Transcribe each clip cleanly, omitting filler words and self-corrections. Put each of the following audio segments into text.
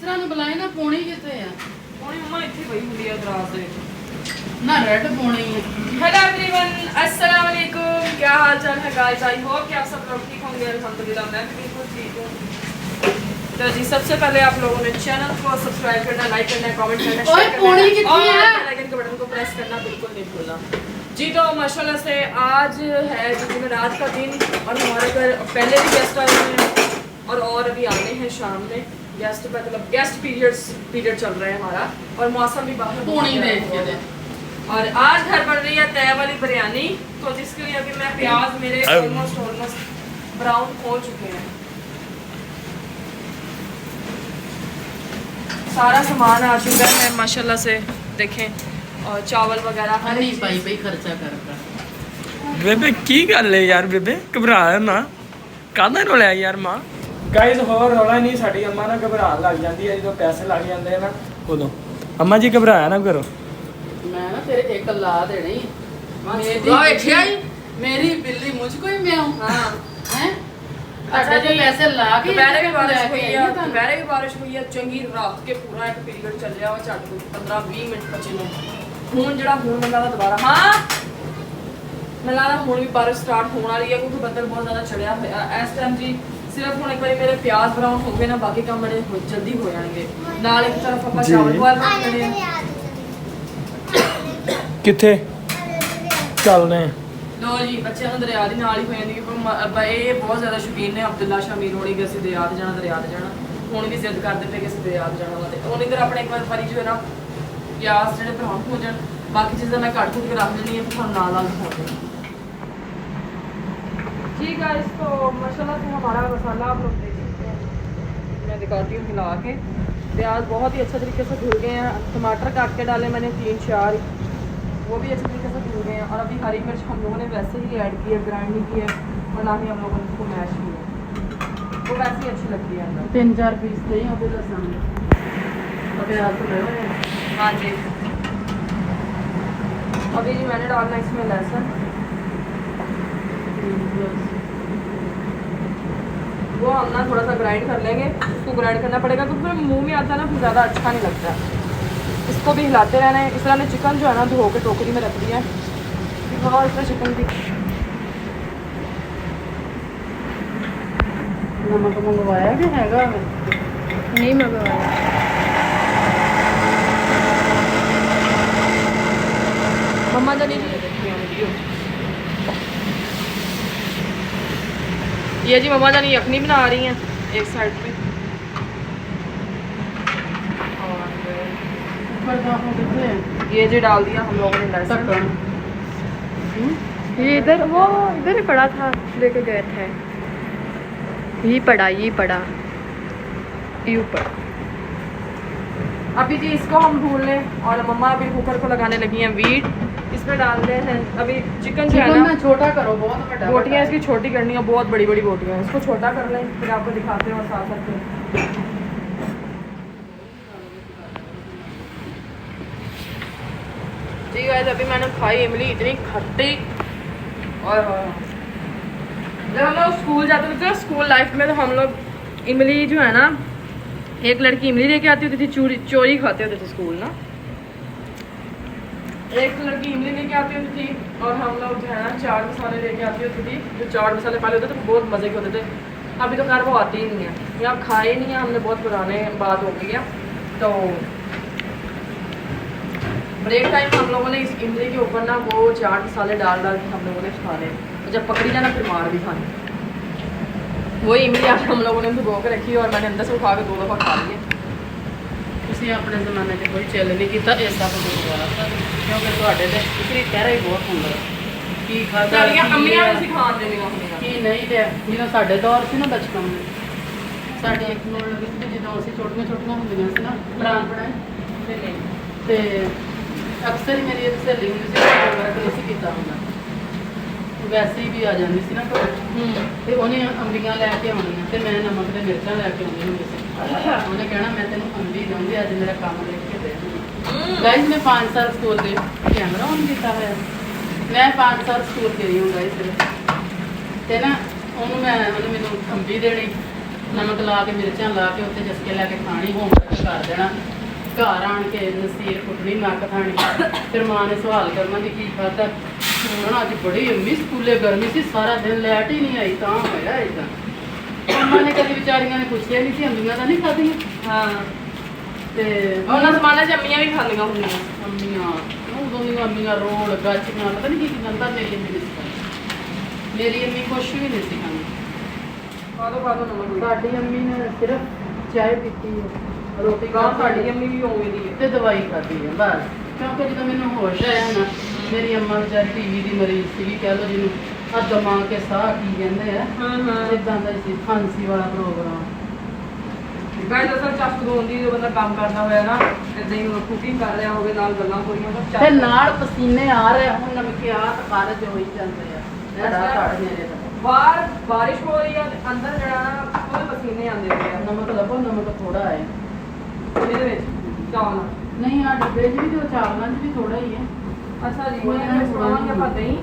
ਤਰ੍ਹਾਂ ਨੂੰ ਬੁਲਾਏ ਨਾ ਪੋਣੀ ਕਿੱਥੇ ਆ ਪੋਣੀ ਮੰਮਾ ਇੱਥੇ ਪਈ ਹੁੰਦੀ ਆ ਦਰਾਜ਼ ਦੇ ਵਿੱਚ ਨਾ ਰੈਡ ਪੋਣੀ ਹੈ। हेलो एवरीवन, अस्सलाम वालेकुम। क्या हाल चाल है गाइस? आई होप कि आप सब लोग ठीक होंगे। अल्हम्दुलिल्लाह मैं भी बिल्कुल ठीक हूँ। तो जी सबसे पहले आप लोगों ने चैनल को सब्सक्राइब करना, लाइक करना, कमेंट करना, शेयर करना और बेल आइकन के बटन को प्रेस करना बिल्कुल नहीं भूलना जी। तो माशाल्लाह से आज है जुमेरात का दिन और हमारे घर पहले भी गेस्ट आए हैं और अभी आने हैं शाम में गेस्ट, मतलब गेस्ट पीरियड चल रहा है हमारा और मौसम भी बाहर पौनी देख के दे। और आज घर बन रही है तय वाली बिरयानी, तो जिसके लिए अभी मैं प्याज मेरे ऑलमोस्ट ब्राउन हो चुके हैं। सारा सामान आ चुका है माशाल्लाह से, देखें। और चावल वगैरह नहीं पाई भाई खर्चा कर बेबे की गल है यार, बेबे घबरा ना काहदा रोला है यार मां। गाइस होर रोला नहीं, साडी अम्मा ना घबरान लग जाती है जो पैसे लग जाते हैं ना उदों। अम्मा जी घबराया ना करो, मैं ना तेरे एक ला देनी मेरी बिल्ली मुझको ही मैं हूं। हाँ हैं अच्छा जी पैसे ला के दोपहरे भी बारिश हुई है, दोपहरे भी बारिश हुई है चंगी रात के पूरा एक पीरियड चल रहा है झट 15-20 मिनट बचे ने हुण जड़ा हुण मैं लगदा दोबारा हाँ मैं लगदा हुण भी बारिश स्टार्ट होने वाली है क्योंकि बदल बहुत ज़्यादा चढ़िया होया इस टाइम जी। सिर्फ हुण एक बार मेरे प्याज ब्राउन हो गए ना, बाकी काम बड़े जल्दी हो जाएंगे। नाल एक तरफ ਆਪਾਂ ਚਾਵਲ ਬੋਇਲ ਕਰ ਲੈਣੇ ਆ। किथे चलने लो जी बच्चे दरिया के नाल ही हो जाती क्योंकि ये बहुत ज़्यादा शौकीन ने। अब्दुल्ला शामीर होनी कि असं दरिया दरिया हुण भी जिद करते पे कि असं दरिया जाना वा। तो इधर अपने एक बार जो है ना प्याज जो ब्राउन हो जाए, बाकी चीज़ें मैं कट कुट के रख लेनी है, फिर हम नाल दिखाऊंगी ठीक है। इसको माशाल्लाह से हमारा मसाला आप लोग देख सकते हैं, मैं दिखाती हूँ हिला के। प्याज बहुत ही अच्छे तरीके से धुल गए हैं, टमाटर काट के डाले मैंने 3-4, वो भी अच्छे तरीके से धुल गए हैं। और अभी हरी मिर्च हम लोगों ने वैसे ही ऐड की है, ग्राइंड नहीं की है और ना ही हम लोगों ने इसको मैश किया है, वो वैसे ही अच्छी लगती है अंदर। 3-4 पीस थे अभी लहसुन अभी हाथ ले रहे हैं। हाँ जी अभी जी मैंने डालना इसमें लहसुन, वो हम ना थोड़ा सा ग्राइंड कर लेंगे। उसको ग्राइंड करना पड़ेगा क्योंकि फिर मुंह में आता है ना, फिर ज़्यादा अच्छा नहीं लगता। इसको भी हिलाते रहना है। इस तरह ने चिकन जो है ना धो के टोकरी में रख दिया है और इसमें चिकन भी नमक मंगवाया कि हैगा नहीं मंगवाया। मम्मा जानी ये जी मम्मा जानी यखनी बना रही हैं एक साइड पे। ये जी डाल दिया हम लोगों ने लहसुन। ये इधर वो इधर ही पड़ा था, लेके गए थे। ये पड़ा ऊपर। अभी जी इसको हम भून लें और मम्मा अभी कुकर को लगाने लगी हैं वीट। इसमें डाल रहे हैं अभी चिकन जो है ना छोटा करो, बहुत बड़ा बोटियाँ इसकी छोटी करनी है, बहुत बड़ी बड़ी बोटियाँ। इसको छोटा कर लें फिर आपको दिखाते हैं और साथ साथ जी गाइस अभी मैंने खाई इमली, इतनी खट्टी। और जब हम लोग स्कूल जाते थे, स्कूल लाइफ में तो हम लोग इमली जो है ना, एक लड़की इमली लेके आती होती थी, चोरी खाते होते थे स्कूल ना। एक लड़की इमली लेके आती होती थी और हम लोग जो है ना चाट मसाले लेके आती होती थी। जो चाट मसाले पहले होते थे बहुत मज़े के होते थे, अभी तो खैर वो आते ही नहीं है या आप खाए नहीं है, हमने बहुत पुराने बात हो गई है। तो ब्रेक टाइम हम लोगों ने इस इमली के ऊपर ना वो चाट मसाले डाल के हम लोगों ने खाने, जब पकड़ी जाना फिर मार भी खानी। वही इमली आज हम लोगों ने भिगो के रखी और मैंने अंदर से उठा के 2 दफ़ा खा लिए। ਤੁਸੀਂ ਆਪਣੇ ਜ਼ਮਾਨੇ 'ਚ ਕੋਈ ਚੱਲ ਨਹੀਂ ਕੀਤਾ ਇਸਦਾ ਕੋਈ ਦੁਬਾਰਾ ਕਿਉਂਕਿ ਤੁਹਾਡੇ ਤੇ ਇਤਨੀ ਕਹਿਰਾ ਹੀ ਬਹੁਤ ਹੁੰਦਾ ਕੀ ਖਾਦਾ ਸਾਡੀਆਂ ਅੰਮੀਆਂ ਵੀ ਸਿਖਾਉਣ ਦੇਣੀਆਂ ਹੁੰਦੀਆਂ ਕੀ ਨਹੀਂ ਤੇ ਜਦੋਂ ਸਾਡੇ ਦੌਰ ਸੀ ਨਾ ਬਚਪਨ ਦੇ ਸਾਡੀ ਇੱਕ ਨੋਟ ਲੱਗੀ ਸੀ ਜਦੋਂ ਅਸੀਂ ਛੋਟੀਆਂ ਹੁੰਦੀਆਂ ਸੀ ਨਾ ਪੁਰਾਣ ਪੜਾਈ ਤੇ ਅਕਸਰ ਹੀ ਮੇਰੀ ਇੱਕ ਸਹੇਲੀ ਹੁੰਦੀ ਸੀ ਵਰਕ ਨਹੀਂ ਸੀ ਕੀਤਾ ਹੁੰਦਾ, ਵੈਸੇ ਹੀ ਵੀ ਆ ਜਾਂਦੀ ਸੀ ਨਾ ਘਰ ਤੇ ਉਹਨੇ ਅੰਬੀਆਂ ਲੈ ਕੇ ਆਉਣੀਆਂ ਤੇ ਮੈਂ ਨਮਕ ਤੇ ਮਿਰਚਾਂ ਲੈ ਕੇ ਆਉਂਦੀ ਹੁੰਦੀ ਸੀ। ਉਹਨੇ ਕਹਿਣਾ ਮੈਂ ਤੈਨੂੰ ਅੰਬੀ ਦਊਂਗੀ, ਅੱਜ ਮੇਰਾ ਕੰਮ ਦੇਖ ਕੇ ਦੇ। गाइस मैं 5 साल स्कूल गई, कैमरा ऑन किया है, मैं 5 साल स्कूल गई हूँ गाइस। ਤੇ ਨਾ ਉਹਨੂੰ ਮੈਨੂੰ ਅੰਬੀ ਦੇਣੀ ਨਮਕ ਲਾ ਕੇ ਮਿਰਚਾਂ ਲਾ ਕੇ ਉੱਤੇ ਜਸਕੇ ਲਾ ਕੇ ਖਾਣੀ, ਹੋਮਵਰਕ ਕਰ ਦੇਣਾ। ਘਰ ਆਣ ਕੇ ਨਸੀਰ ਕੁੱਟਣੀ, ਨੱਕ ਖਾਣੀ। ਫਿਰ ਮਾਂ ਨੇ ਸਵਾਲ ਕਰਨਾ ਵੀ ਕੀ ਖਾਧਾ। ਹੁਣ ਅੱਜ ਬੜੀ ਅੰਮੀ ਸਕੂਲੇ ਗਰਮੀ ਸੀ, ਸਾਰਾ ਦਿਨ ਲਾਈਟ ਹੀ ਨਹੀਂ ਆਈ, ਤਾਂ ਹੋਇਆ ਏਦਾਂ। ਮੰਮਾ ਨੇ ਕਦੀ ਵਿਚਾਰੀਆਂ ਨੇ ਪੁੱਛਿਆ ਨਹੀਂ ਸੀ, ਅੰਮੀਆਂ ਤਾਂ ਨਹੀਂ ਖਾਧੀਆਂ। ਹਾਂ ਤੇ ਉਹਨਾਂ ਜ਼ਮਾਨੇ 'ਚ ਅੰਮੀਆਂ ਵੀ ਖਾਂਦੀਆਂ ਹੁੰਦੀਆਂ। ਅੰਮੀਆਂ ਉਦੋਂ ਦੀਆਂ ਅੰਮੀਆਂ ਰੋਲ ਗਾਚੀਆਂ ਪਤਾ ਨਹੀਂ ਕੀ ਖਾਂਦਾ। ਮੇਰੀ ਅੰਮੀ ਨਹੀਂ ਸੀ ਖਾਂਦੀ। ਮੇਰੀ ਅੰਮੀ ਕੁਛ ਵੀ ਨਹੀਂ ਸੀ ਖਾਂਦੀ। ਕਾਹਦੋਂ ਨਮਕ ਸਾਡੀ ਅੰਮੀ ਨੇ ਸਿਰਫ ਚਾਹ ਪੀਤੀ ਹੈ, ਰੋਟੀ ਗਾਂ ਖਾਧੀ ਸਾਡੀ ਅੰਮੀ ਵੀ ਉਵੇਂ ਦੀ ਹੈ। ਤੇ ਦਵਾਈ ਖਾਧੀ ਹੈ ਬਸ। ਕਿਉਂਕਿ ਜਦੋਂ ਮੈਨੂੰ ਹੋਸ਼ ਆਇਆ ਨਾ, ਮੇਰੀ ਅੰਮਾ ਵਿਚਾਰੀ ਟੀਵੀ ਦੀ ਮਰੀਜ਼ ਸੀਗੀ, ਕਹਿ ਲਓ ਜਿਹਨੂੰ ਆ ਦਿਮਾਗ ਕੇ ਸਾਹ ਕੀ ਕਹਿੰਦੇ ਆ, ਇਦਾਂ ਦਾ ਸੀ, ਖਾਂਸੀ ਵਾਲਾ ਪ੍ਰੋਗਰਾਮ। ਗਾਇ ਦਸਰ ਚੱਕ ਦੋਂਦੀ ਜਦੋਂ ਬੰਦਾ ਕੰਮ ਕਰਦਾ ਹੋਇਆ ਨਾ, ਇਦਾਂ ਹੀ ਕੁਕਿੰਗ ਕਰ ਰਿਹਾ ਹੋਵੇ, ਨਾਲ ਗੱਲਾਂ ਹੋਈਆਂ ਤਾਂ ਤੇ ਨਾਲ ਪਸੀਨੇ ਆ ਰਹੇ ਹੁਣ, ਨਮਕਿਆਤ ਖਾਰਜ ਹੋਈ ਜਾਂਦੇ ਆ। ਜਿਹੜਾ ਘੜ ਮੇਰੇ ਦਾ ਬਾਹਰ ਬਾਰਿਸ਼ ਹੋ ਰਹੀ ਆ ਤੇ ਅੰਦਰ ਜਿਹੜਾ ਨਾ ਪੂਰੇ ਪਸੀਨੇ ਆਉਂਦੇ ਪਏ ਆ। ਨਮਕ ਲੱਭੋ, ਨਮਕ ਥੋੜਾ ਹੈ ਇਹਦੇ ਵਿੱਚ ਚਾਵਲ। ਨਹੀਂ। ਆ ਡੱਬੇ 'ਚ ਵੀ ਤੇ ਚਾਵਲਾਂ 'ਚ ਵੀ ਥੋੜਾ ਹੀ ਹੈ। ਅੱਛਾ ਜੀ, ਉਹਨਾਂ ਨੇ ਸੁਣਾਵਾਂਗੇ ਆਪਾਂ ਦਹੀਂ।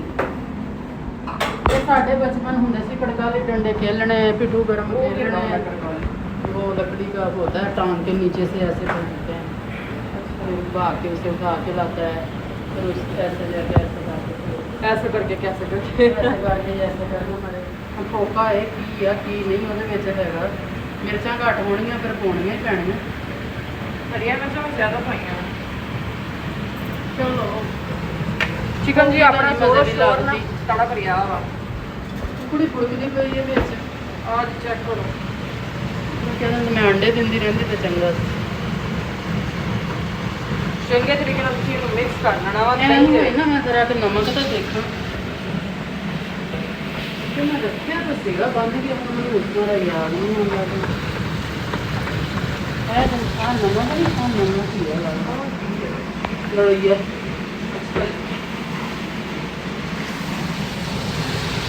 ਇਹ ਸਾਡੇ ਬਚਪਨ ਹੁੰਦੇ ਸੀ, कड़का के डंडे खेलने, पिट्ठू गरम खेलने। वो लकड़ी का होता है, टांग के नीचे से ऐसे करते हैं, भाग के उसे उठा के लाता है, फिर उसको ऐसे जाके ऐसे ऐसे करके कैसे करके ऐसे करना पड़े। फोका है की आ की नहीं, ਉਹਦੇ ਵਿੱਚ ਹੈਗਾ ਮਿਰਚਾਂ ਘੱਟ ਹੋਣੀਆਂ, ਫਿਰ ਪਾਉਣੀਆਂ ਹੀ ਪੈਣੀਆਂ। ਹਰੀਆਂ ਮਿਰਚਾਂ ਮੈਂ ਜ਼ਿਆਦਾ ਪਾਈਆਂ। ਚਲੋ ਚਿਕਨ ਜੀ ਆਪਣਾ ਥੋੜਾ ਸ਼ੋਰ ਨਾ ਤੜਾ ਭਰਿਆ ਵਾ। ਕੁੜੀ ਫੁਲਕਦੀ ਪਈ ਹੈ ਵਿੱਚ। ਆਹ ਚੈੱਕ ਕਰੋ। ਉਹ ਕਹਿੰਦੇ ਮੈਂ ਅੰਡੇ ਦਿੰਦੀ ਰਹਿੰਦੀ ਤੇ ਚੰਗਾ ਸੀ। ਚੰਗੇ ਤਰੀਕੇ ਨਾਲ ਤੁਸੀਂ ਇਹਨੂੰ ਮਿਕਸ ਕਰ ਲੈਣਾ ਵਾ। ਐਵੇਂ ਹੋਏ ਨਾ, ਮੈਂ ਜ਼ਰਾ ਕਿ ਨਮਕ ਤਾਂ ਦੇਖਾਂ ਕਿ ਮੈਂ ਰੱਖਿਆ ਤਾਂ ਸੀਗਾ ਬੰਦ ਕੇ, ਹੁਣ ਮੈਨੂੰ ਉਸ ਤਰ੍ਹਾਂ ਯਾਦ ਨਹੀਂ ਆਉਂਦਾ। ਹੈ ਤਾਂ ਨਮਕ ਨਹੀਂ, ਆ ਨਮਕ ਹੀ ਹੈ ਲੱਗਦਾ ਲੜੀਆ।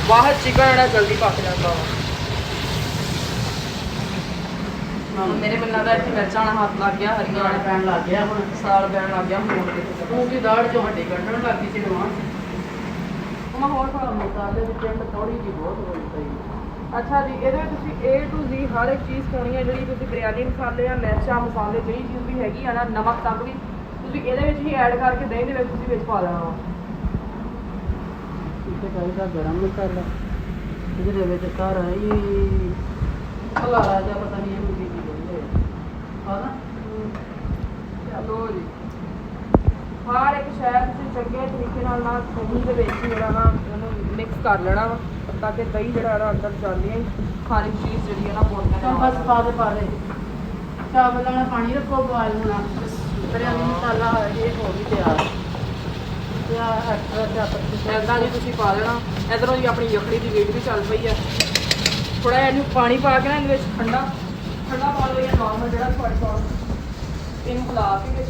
ਬਾਹਰ ਚਿਕਨ ਜਿਹੜਾ ਜਲਦੀ ਪੱਕ ਜਾਂਦਾ ਵਾ। ਮੇਰੇ ਮਨ ਦਾ ਇੱਥੇ ਮਿਰਚਾਂ ਨਾਲ ਹੱਥ ਲੱਗ ਗਿਆ, ਹਰੀਆਂ ਗਾਲ ਪੈਣ ਲੱਗ ਗਿਆ ਹੁਣ, ਸਾਲ ਪੈਣ ਲੱਗ ਗਿਆ। ਹੁਣ ਦੇਖੋ ਤੂੰ ਵੀ ਦਾੜ ਚੋਂ ਹੱਡੀ ਕੱਢਣ ਲੱਗ ਗਈ ਚੜਵਾ। ਮੈਂ ਹੋਰ ਖਾ ਮਸਾਲੇ ਦੀ ਟਿੰਡ ਥੋੜੀ ਜਿਹੀ ਬਹੁਤ ਹੋਈ ਪਈ। ਅੱਛਾ ਜੀ, ਇਹਦੇ ਵਿੱਚ ਤੁਸੀਂ A to Z ਹਰ ਇੱਕ ਚੀਜ਼ ਪਾਉਣੀ ਹੈ। ਜਿਹੜੀ ਤੁਸੀਂ ਬਿਰਿਆਨੀ ਮਸਾਲੇ ਜਾਂ ਮਿਰਚਾਂ ਮਸਾਲੇ ਜਿਹੜੀ ਚੀਜ਼ ਵੀ ਹੈਗੀ ਆ ਨਾ, ਨਮਕ ਤੱਕ ਵੀ ਤੁਸੀਂ ਇਹਦੇ ਵਿੱਚ ਹੀ ਐਡ ਕਰਕੇ ਦਹੀਂ ਦੇ ਵਿੱਚ ਤੁਸੀਂ ਵਿੱਚ ਪਾ ਦੇਣਾ ਵਾ। ਇੱਥੇ ਚਾਹੀਦਾ ਗਰਮ ਮਸਾਲਾ, ਜਿਹਦੇ ਵਿੱਚ ਸਾਰਾ ਹੀ ਖਲਾਰਾ ਜਿਹਾ, ਪਤਾ ਨਹੀਂ ਇਹਨੂੰ ਕੀ ਕਹਿੰਦੇ ਆ ਨਾ। ਚਲੋ ਜੀ, ਹਰ ਇੱਕ ਸ਼ੈ ਤੁਸੀਂ ਚੰਗੇ ਤਰੀਕੇ ਨਾਲ ਨਾ ਦਹੀਂ ਦੇ ਵਿੱਚ ਜਿਹੜਾ ਨਾ ਉਹਨੂੰ ਮਿਕਸ ਕਰ ਲੈਣਾ ਵਾ, ਤਾਂ ਕਿ ਦਹੀਂ ਜਿਹੜਾ ਨਾ ਅੰਦਰ ਜਾਂਦੀ ਹੈ। ਹਰ ਇੱਕ ਚੀਜ਼ ਜਿਹੜੀ ਹੈ ਨਾ ਤਾਂ ਬਸ ਪਾ ਦੇ ਚਾਵਲ ਵਾਲਾ ਪਾਣੀ ਰੱਖੋ ਬੋਇਲ ਹੋਣਾ। ਬਿਰਿਆਨੀ ਮਸਾਲਾ ਇਹ ਹੋ ਵੀ ਤਿਆਰ। ਇੱਦਾਂ ਜੀ ਤੁਸੀਂ ਪਾ ਦੇਣਾ। ਇੱਧਰੋਂ ਜੀ ਆਪਣੀ ਯਖੜੀ ਦੀ ਵੇਟ ਵੀ ਚੱਲ ਪਈ ਆ। ਥੋੜਾ ਜਿਹਾ ਇਹਨੂੰ ਪਾਣੀ ਪਾ ਕੇ ਨਾ ਇਹਦੇ ਵਿੱਚ ਠੰਡਾ ਪਾ ਲਓ ਜਾਂ ਨੋਰਮਲ ਜਿਹੜਾ ਤੁਹਾਡੇ ਕੋਲ, ਇਹਨੂੰ ਹਿਲਾ ਕੇ ਵਿੱਚ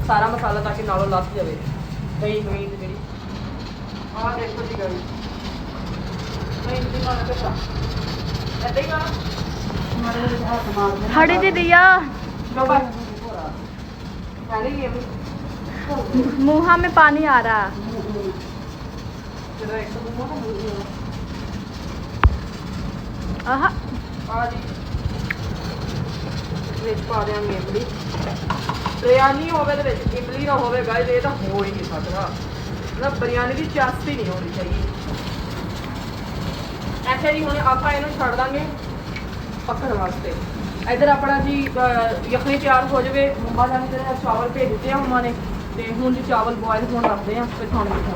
ਸਾਰਾ ਮਸਾਲਾ ਤਾਂ ਕਿ ਨਾਲੋਂ ਲੱਥ ਜਾਵੇ ਦਹੀਂ ਦੀ ਜਿਹੜੀ। ਆਹ ਦੇਖੋ ਜੀ ਗਾਈ ਦਹੀਂ ਦੀ ਮਾਰ ਕੇ ਇੱਦਾਂ ਹੀ ਕਰਨਾ। हड़ी दे दिया, ਲਓ ਬਸ ਹੈ ਨਹੀਂ ਇਹ ਵੀ मुँह में पानी आ रहा। ਜਿਹੜਾ ਇੱਕ ਦੂਜਾ ਨਾ आहा, ਆ ਜੀ ਵਿੱਚ ਪਾ ਦਿਆਂਗੇ ਇਮਲੀ। ਬਿਰਿਆਨੀ ਹੋਵੇ ਤੇ ਵਿੱਚ ਇਮਲੀ ਨਾ ਹੋਵੇ ਗਾਇਸ, ਇਹ ਤਾਂ ਹੋ ਹੀ ਨਹੀਂ ਸਕਦਾ। ਮਤਲਬ ਬਿਰਿਆਨੀ ਦੀ ਚਾਸਤੀ ਨਹੀਂ ਹੋਣੀ ਚਾਹੀਦੀ। ਅੱਛਾ ਜੀ, ਹੁਣ ਆਪਾਂ ਇਹਨੂੰ ਛੱਡ ਦਾਂਗੇ ਪੱਕਣ ਵਾਸਤੇ। ਇੱਧਰ ਆਪਣਾ ਜੀ ਯਖਣੀ ਤਿਆਰ ਹੋ ਜਾਵੇ। ਮੰਮਾ ਨੇ ਜਿਹੜੇ ਚਾਵਲ ਭੇਜ ਦਿੱਤੇ ਆ ਮੰਮਾ ਨੇ, ਤੇ ਹੁਣ ਜੀ ਚਾਵਲ ਬੋਇਲ ਹੋਣ ਰੱਖਦੇ ਆ ਫਿਰ ਖਾਣ ਵਿੱਚ।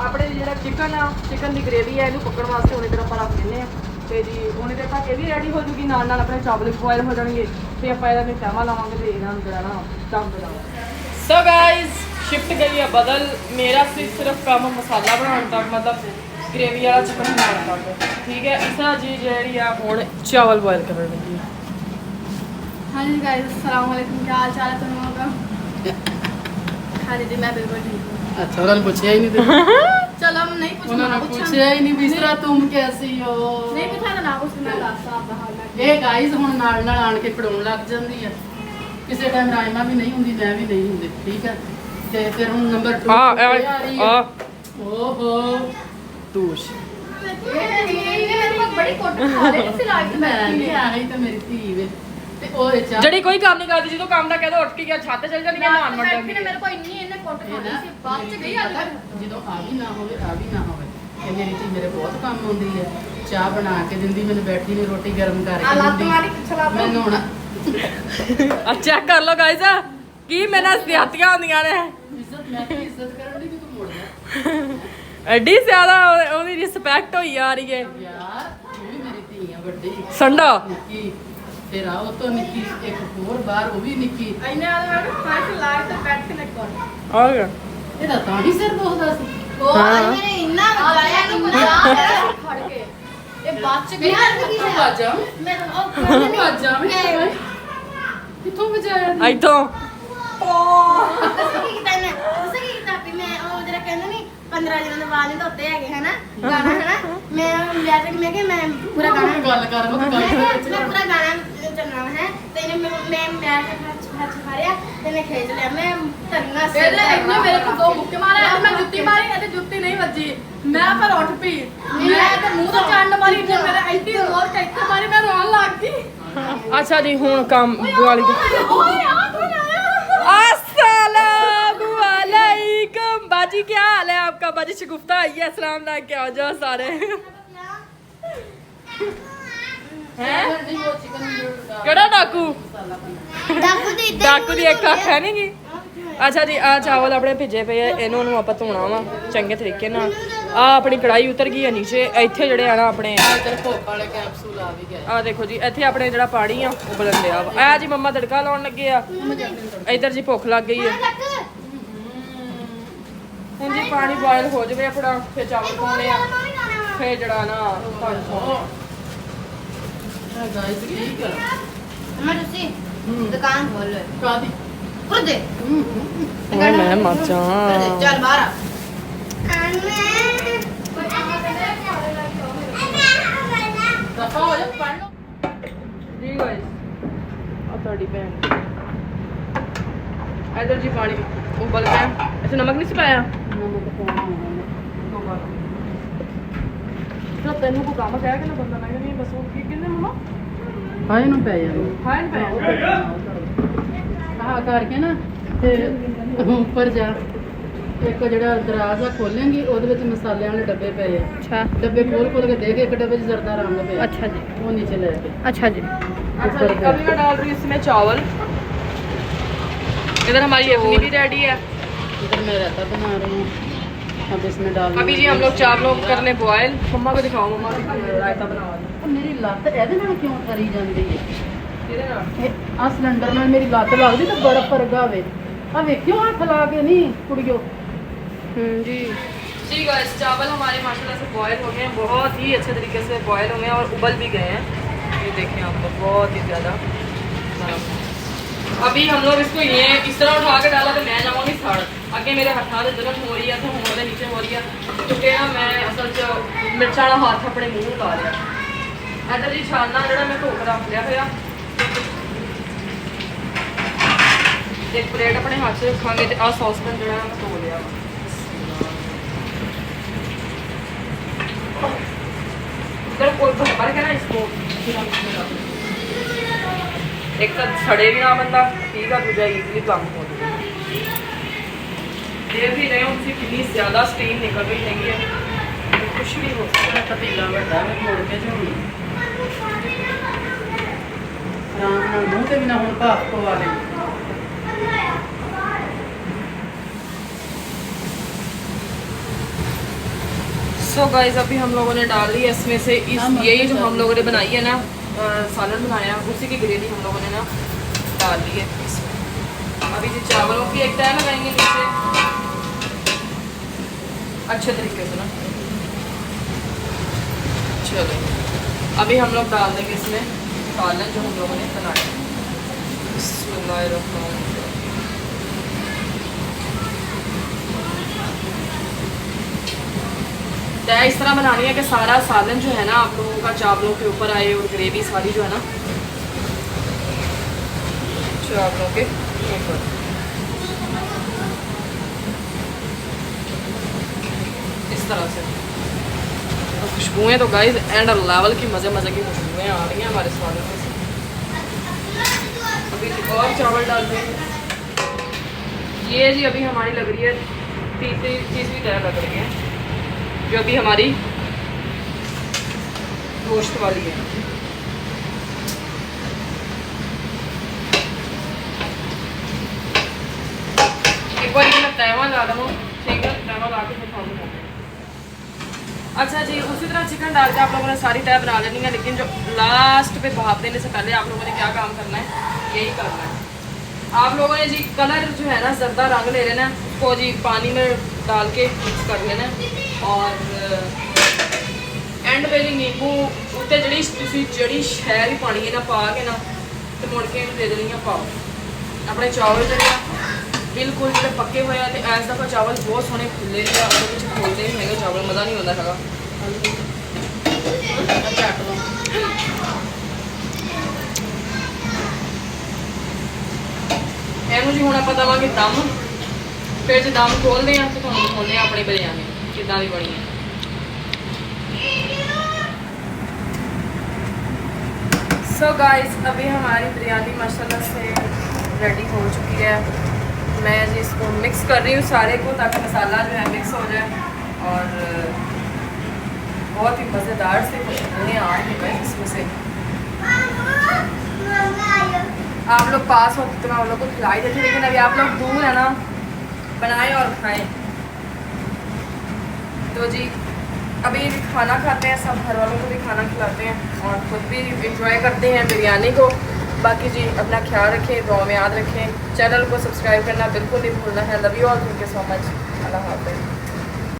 ਆਪਣੇ ਜਿਹੜਾ ਚਿਕਨ ਆ, ਚਿਕਨ ਦੀ ਗ੍ਰੇਵੀ ਹੈ, ਇਹਨੂੰ ਪੱਕਣ ਵਾਸਤੇ ਹੁਣ ਇੱਧਰ ਆਪਾਂ ਰੱਖ ਦਿੰਦੇ ਆ। ਤੇ ਜੀ ਉਹਨੇ ਦੇ ਤੱਕ ਇਹ ਵੀ ਰੈਡੀ ਹੋ ਜੂਗੀ, ਨਾਲ ਨਾਲ ਆਪਣੇ ਚਾਵਲ ਵੀ ਬੋਇਲ ਹੋ ਜਾਣਗੇ। ਤੇ ਆਪਾਂ ਇਹਦਾ ਵਿੱਚ ਤਵਾ ਲਾਵਾਂਗੇ ਤੇ ਇਹਨਾਂ ਨੂੰ ਜਿਹੜਾ ਨਾ ਦਮ ਦੇਵਾਂਗੇ। ਸੋ ਗਾਇਸ, शिफ्ट गई है बदल। मेरा सिर्फ काम मसाला बनाने तक, मतलब ग्रेवी वाला चिकन बनाने तक, ठीक है। इसा जी जी हूँ चावल बॉयल कर लगी। हाँ जी गाइस, अस्सलाम वालेकुम, क्या हाल चाल है तुम लोगों का? हाँ जी, मैं बिल्कुल ठीक हूँ। अच्छा, उन्होंने पूछा ही नहीं। चलो हम नहीं पूछना, उन्होंने पूछा ही नहीं बिसरा तुम कैसी हो। नहीं पूछा तो ना कुछ मैं लासा आपका हाल है। ਇਹ ਗਾਈਜ਼ ਹੁਣ ਨਾਲ ਨਾਲ ਆਣ ਕੇ ਖੜਾਉਣ ਲੱਗ ਜਾਂਦੀ ਹੈ। ਕਿਸੇ ਟਾਈਮ ਰਾਇਮਾ ਵੀ ਨਹੀਂ ਹੁੰਦੀ, ਮੈਂ ਵੀ ਨਹੀਂ ਹੁੰਦੀ, ਠੀਕ ਹੈ। ਤੇ ਫਿਰ ਹੁਣ ਨੰਬਰ 2 ਆ ਰਹੀ ਹੈ। ਓਹੋ douche। ये ਬੜੀ ਕੁੱਟ ਖਾ ਲਈ ਸਿਲਾਈ ਤੇ ਮੈਂ ਬੈਠੀ ਨਹੀਂ ਨੇ ਆਹੀ ਤਾਂ ਮੇਰੀ ਧੀ ਵੇ ਤੇ ਉਹ ਚਾਹ ਜਿਹੜੀ ਕੋਈ ਕੰਮ ਨਹੀਂ ਕਰਦੀ ਜਦੋਂ ਕੰਮ ਦਾ ਕਹਿ ਦੋ ਉੱਠ ਕੇ ਗਿਆ ਛੱਤ ਚਲ ਜਾਂਦੀ ਹੈ ਨਹਾਉਣ ਬੈਠੀ ਮੰਡਣ ਨੇ ਮੇਰੇ ਕੋਲ ਇੰਨੀ ਇਹਨੇ ਕੁੱਟ ਇਹ ਖਾਣੀ ਨਾ ਸੀ ਬਾਅਦ ਚ ਗਈ ਅੱਜ ਜਦੋਂ ਆ ਵੀ ਨਾ ਹੋਵੇ ਆ ਵੀ ਨਾ ਹੋਵੇ ਇਹ ਮੇਰੀ ਧੀ ਮੇਰੇ ਬਹੁਤ ਕੰਮ ਆਉਂਦੀ ਹੈ ਚਾਹ ਬਣਾ ਕੇ ਦਿੰਦੀ ਮੈਨੂੰ ਬੈਠੀ ਨੇ ਰੋਟੀ ਗਰਮ ਆ ਕਰਕੇ ਲੱਤ ਦਿੰਦੀ ਮਾਰੀ ਪਿੱਛੇ ਲੱਤ ਮੈਂ ਨਹਾਉਣਾ ਆ ਚੈੱਕ ਕਰ ਲਓ ਗਾਇਜ਼ ਕੀ ਮੇਰੇ ਨਾਲ ਸਿਆਤੀਆਂ ਹੁੰਦੀਆਂ ਨੇ ਇੱਜ਼ਤ ਮੈਂ ਤੇ ਇੱਜ਼ਤ ਕਰਨ ਦੀ ਕਿ ਤੂੰ ਮੁੜ ਜਾ ਐਡੀ ਜ਼ਿਆਦਾ ਉਹਦੀ ਰਿਸਪੈਕਟ ਹੋਈ ਆ ਰਹੀ ਹੈ ਯਾਰ ਤੂੰ ਵੀ ਮੇਰੀ ਧੀ ਆ ਵੱਡੀ ਸੰਡਾ ਨਿੱਕੀ ਤੇਰਾ ਉਹ ਤੋਂ ਨਿੱਕੀ ਇੱਕ ਹੋਰ ਬਾਹਰ ਉਹ ਵੀ ਨਿੱਕੀ ਇਹਨੇ ਆ ਮੈਂ ਫਾਇਸ ਲਾ ਕੇ ਬੈਠ ਕੇ ਨਿਕਲ ਆ ਗਿਆ ਇਹਦਾ ਤਾਂ ਹੀ ਸਿਰ ਦੁਖਦਾ ਸੀ ਉਹ ਹਾਂ। ਮੇਰੇ ਇੰਨਾ ਵਜਾਇਆ ਨੂੰ ਮਜ਼ਾਕ ਖੜ ਕੇ ਇਹ ਬਾਅਦ ਚ ਗਈ ਕਿੱਥੋਂ ਵਾਜਾ ਮੈਂ ਉਹ ਕਹਿੰਦੀ ਵਾਜਾ ਕਿੱਥੋਂ ਵਜਾਇਆ ਇੱਥੋਂ ਤੁਸੀਂ ਕੀ ਕੀਤਾ ਇਹਨੇ ਤੁਸੀਂ ਕੀ ਕੀਤਾ ਵੀ ਮੈਂ ਉਹ ਜਿਹੜਾ ਕਹਿੰਦੇ ਨਹੀਂ 15 ਦਿਨਾਂ ਦੇ ਬਾਅਦ ਨਹੀਂ ਧੋਤੇ ਹੈਗੇ ਹਨਾ ਗਾਣਾ ਹਨਾ ਮੈਂ ਲਿਆ ਕੇ ਮੈਂ ਕਿ ਮੈਂ ਪੂਰਾ ਗਾਣਾ ਗੱਲ ਕਰ ਲੋ ਮੈਂ ਪੂਰਾ ਗਾਣਾ ਚੱਲਣਾ ਹੈ ਤੇ ਇਹਨੇ ਮੈਂ ਹੱਥ ਮਾਰਿਆ ਤੇ ਮੈਂ ਖੇਚ ਲਿਆ ਮੈਂ ਧਰਨਾ ਸੀ ਇਹਨੇ ਮੇਰੇ ਕੋਲ ਦੋ ਮੁੱਕੇ ਮਾਰੇ ਤੇ ਮੈਂ ਜੁੱਤੀ ਮਾਰੀ ਅਤੇ ਜੁੱਤੀ ਨਹੀਂ ਵੱਜੀ ਮੈਂ ਪਰ ਉੱਠ ਪਈ ਮੈਂ ਤੇ ਮੂੰਹ ਤੋਂ ਚੰਡ ਮਾਰੀ ਤੇ ਮੇਰੇ ਐਡੀ ਜ਼ੋਰ ਕੇ ਇੱਥੇ ਮਾਰੀ ਮੈਂ ਰੋਣ ਲੱਗ ਗਈ अच्छा जी हूँ काम वाली ਓਏ ਆ ਕੌਣ ਆਇਆ अस्सलाम वालेकुम बाजी क्या हाल है आपका बाजी शगुफ्ता आइए अस्सलाम वालेकुम क्या हो जाओ सारे हैं केड़ा डाकू डाकू दी एक अख है नहीं गी अच्छा जी आ चावल अपने भिजे पे इन्हों ਨੂੰ ਆਪਾਂ ਧੋਣਾ ਵਾ ਚੰਗੇ ਤਰੀਕੇ ਨਾਲ ਆ ਆਪਣੀ ਕੜਾਈ ਉਤਰ ਗਈ ਹੈ ਨੀਚੇ ਇੱਥੇ ਜਿਹੜੇ ਆ ਨਾ ਆਪਣੇ ਇਧਰ ਭੁੱਖ ਵਾਲੇ ਕੈਪਸੂਲ ਆ ਵੀ ਗਏ ਆ ਦੇਖੋ ਜੀ ਇੱਥੇ ਆਪਣੇ ਜਿਹੜਾ ਪਾਣੀ ਆ ਉਬਲਣ ਦਿਆ ਵਾ ਆ ਜੀ ਮੰਮਾ ਤੜਕਾ ਲਾਉਣ ਲੱਗੇ ਆ ਇੱਧਰ ਜੀ ਭੁੱਖ ਲੱਗ ਗਈ ਹੈ ਹੁਣ ਜੀ ਪਾਣੀ ਬੋਇਲ ਹੋ ਜਾਵੇ ਆਪਣਾ ਫਿਰ ਚਾਵਲ ਪਾਉਣੇ ਆ ਫਿਰ ਜਿਹੜਾ ਨਾ ਤੁਹਾਨੂੰ ਪਾਉਣਾ। ਗਾਇਸ ਕੀ ਕਰ ਮੈਂ ਤੁਸੀਂ ਦੁਕਾਨ ਖੋਲ ਲਓ ਕਾਦੀ ਕੁਰਦੇ ਓਏ ਮੈਂ ਮਰ ਜਾ ਚੱਲ ਬਾਹਰ ਆ ਦਫਾ ਹੋ ਜਾ ਪੜ ਲੋ ਜੀ ਗਾਇਸ ਆ ਤੁਹਾਡੀ ਭੈਣ ਇੱਧਰ ਜੀ ਪਾਣੀ ਉਬਲ ਗਿਆ ਇੱਥੇ ਨਮਕ ਨਹੀਂ ਸੀ ਪਾਇਆ ਤਾਂ ਤੈਨੂੰ ਕੋ ਕੰਮ ਕਹਿ ਕੇ ਨਾ ਬੰਦਾ ਮੈਂ ਕਹਿੰਦੀ ਬਸ ਉਹ ਕੀ ਕਹਿੰਦੇ ਮਮਾ ਹਾਏ ਨੂੰ ਪੈ ਜਾਣਾ ਹਾਏ ਭੈਣ ਆਹ ਕਰਕੇ ਨਾ ਤੇ ਉੱਪਰ ਜਾ ਇੱਕ ਜਿਹੜਾ ਦਰਾਜ਼ ਆ ਖੋਲੇਂਗੀ ਉਹਦੇ ਵਿੱਚ ਮਸਾਲਿਆਂ ਵਾਲੇ ਡੱਬੇ ਪਏ ਆ अच्छा डब्बे खोल खोल के देखे एक डब्बे जरदा रंग पे अच्छा जी वो नीचे ले के अच्छा जी अच्छा जी अभी मैं डाल रही हूँ इसमें चावल इधर हमारी अखनी भी रेडी है इधर मैं रायता बना रही हूँ अब इसमें डाल अभी जी हम लोग चावलों को करने बॉयल मम्मा को दिखाओ मम्मा रायता बना मेरी लत्त ਇਹਦੇ ਨਾਲ ਕਿਉਂ ਕਰੀ ਜਾਂਦੀ ਹੈ किधर ना ਆ ਸਿਲੰਡਰ ਨਾਲ ਮੇਰੀ ਲੱਤ ਲੱਗਦੀ ਤਾਂ ਬੜਾ ਫਰਕ ਆਵੇ ਆ ਵੇਖਿਓ ਹੱਥ ਲਾ ਕੇ ਨਹੀਂ ਕੁੜੀਓ जी जी गाइस चावल हमारे माशाल्लाह से बॉयल हो गए हैं बहुत ही अच्छे तरीके से बॉयल हो गए हैं और उबल भी गए हैं ये देखें आपको बहुत ही ज़्यादा अभी हम लोग इसको ये इस तरह उठा के डाला तो मैं जाऊँगी सड़ अगे मेरे हथा से जरूरत हो रही है तो होने नीचे हो रही है क्योंकि ना मैं असल च मिर्चा वाला हाथ अपने मूँह ला लिया इधर जी छानना जो मैं धो के रख लिया होया एक प्लेट अपने हाथ से रखांगे तो आ सॉसपैन जो मैं धो लिया इधर कोई भर के ना इसको एक तो सड़े भी ना बंदा ठीक है दूजा इजीली काम हो जाएगा देख भी रहे हो उसकी कितनी ज़्यादा स्टीम निकल रही हैगी है तो कुछ भी हो सकता है ਪਤੀਲਾ ਵੱਡਾ ਮੈਂ ਮੋੜ ਕੇ ਝੋਣੀ ਆਰਾਮ ਨਾਲ ਮੂੰਹ ਤੇ ਵੀ ਨਾ ਹੁਣ ਭਾਫ ਪਵਾ ਲੈ सो गाइस अभी हम लोगों ने डाल दी है इसमें से इस यही जो हम लोगों ने बनाई है ना सालन बनाया उसी की ग्रेवी हम लोगों ने ना डाल दी है इसमें अभी जो चावलों की एक तय लगाएंगे नीचे अच्छे तरीके से ना चलो अभी हम लोग डाल देंगे इसमें सालन जो हम लोगों ने बनाया बिस्मिल्लाहिर्रहमानिर्रहीम तय इस तरह बनानी है कि सारा सालन जो है ना आप लोगों का चावलों के ऊपर आए और ग्रेवी सारी जो है ना चावलों के ऊपर इस तरह से खुशबुएं तो गाइस एंड लेवल की मज़े मज़े की खुशबुएं आ रही हैं हमारे स्वागत में। अभी और चावल डाल देंगे। ये जी अभी हमारी लग रही है तीसरी तरह लग रही है, जो अभी हमारी गोश्त वाली है। एक बार मैं तवा ला दूँ, ठीक है, तवा ला के फिर खाऊंगा। अच्छा जी, उसी तरह चिकन डाल के आप लोगों ने सारी तय बना लेनी है, लेकिन जो लास्ट पे भाप देने से पहले आप लोगों ने क्या काम करना है, यही करना है। आप लोगों ने जी कलर जो है ना जर्दा रंग ले लेना है, उसको जी पानी में डाल के मिक्स कर लेना है और एंड पे जी नींबू उत्ते जड़ी शहर ही पानी है ना पा के ना तो मुड़ के दे देनी है पाओ। अपने चावल जो बिल्कुल जो पक्के हुए हैं, इस दफ़ा चावल बहुत सोहने खुले हैं, कुछ खोलते नहीं है चावल, मज़ा नहीं आता है। ਇਹਨੂੰ ਜੀ ਹੁਣ ਆਪਾਂ ਦਵਾਂਗੇ ਦਮ, ਫਿਰ ਜੇ ਦਮ ਖੋਲਦੇ ਆ ਤੇ ਤੁਹਾਨੂੰ ਦਿਖਾਉਂਦੇ ਆ ਆਪਣੀ ਬਿਰਯਾਨੀ ਕਿੱਦਾਂ ਦੀ ਬਣੀ ਹੈ। सो गाइस अभी हमारी बिरयानी माशाल्लाह से रेडी हो चुकी है। मैं जी इसको मिक्स कर रही हूँ सारे को, ताकि मसाला जो है मिक्स हो जाए और बहुत ही मज़ेदार से खुशबुएं आ रही है इसमें से। आप लोग पास होते तो मैं उन लोग को खिलाई देती, लेकिन अभी आप लोग दूर है ना, बनाएं और खाएं। तो जी अभी खाना खाते हैं, सब घर वालों को भी खाना खिलाते हैं और खुद भी इंजॉय करते हैं बिरयानी को। बाकी जी अपना ख्याल रखें, दुआ में याद रखें, चैनल को सब्सक्राइब करना बिल्कुल नहीं भूलना है। Love you all, thank you so much, अल्लाह हाफ़िज़।